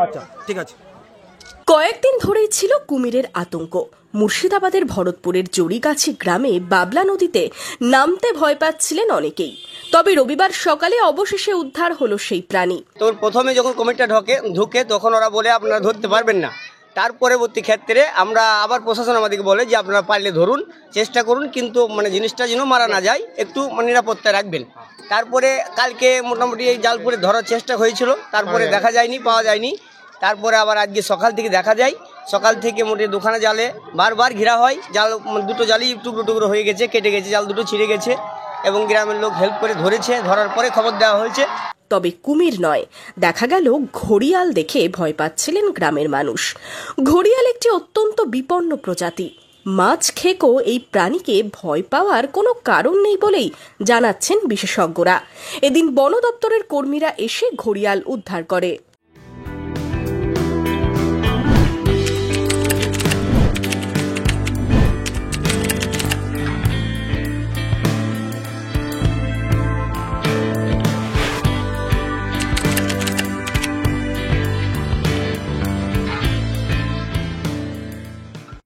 আচ্ছা ঠিক আছে। কয়েকদিন ধরেই ছিল কুমিরের আতঙ্ক। মুর্শিদাবাদের ভরতপুরের জড়িগাছি গ্রামে বাবলা নদীতে নামতে ভয় পাচ্ছিলেন অনেকেই। তবে রবিবার সকালে অবশেষে উদ্ধার হলো সেই প্রাণী। তো প্রথমে যখন কমিটিটা ঢুকে তখন ওরা বলে আপনারা ধরতে পারবেন না। তার পরবর্তী ক্ষেত্রে আমরা আবার প্রশাসন আমাদেরকে বলে যে আপনারা পারলে ধরুন, চেষ্টা করুন, কিন্তু জিনিসটা যেন মারা না যায়, একটু নিরাপত্তা রাখবেন। তারপরে কালকে মোটামুটি এই জালপুরে ধরার চেষ্টা হয়েছিল, তারপরে দেখা যায়নি, পাওয়া যায়নি। তারপরে আবার আজকে সকাল থেকে দেখা যায়, সকাল থেকে মোটামুটি দুখানা জালে বারবার ঘেরা হয়। জাল দুটো জালই টুকরো টুকরো হয়ে গেছে, কেটে গেছে, জাল দুটো ছিঁড়ে গেছে এবং গ্রামের লোক হেল্প করে ধরেছে। ধরার পরে খবর দেওয়া হয়েছে। তবে কুমির নয়, দেখা গেল ঘড়িয়াল দেখে ভয় পাচ্ছিলেন গ্রামের মানুষ। ঘড়িয়াল একটি অত্যন্ত বিপন্ন প্রজাতি। মাছ খেকো এই প্রাণীকে ভয় পাওয়ার কোনো কারণ নেই বলেই জানাচ্ছেন বিশেষজ্ঞরা। এদিন বন দপ্তরের কর্মীরা এসে ঘড়িয়াল উদ্ধার করে।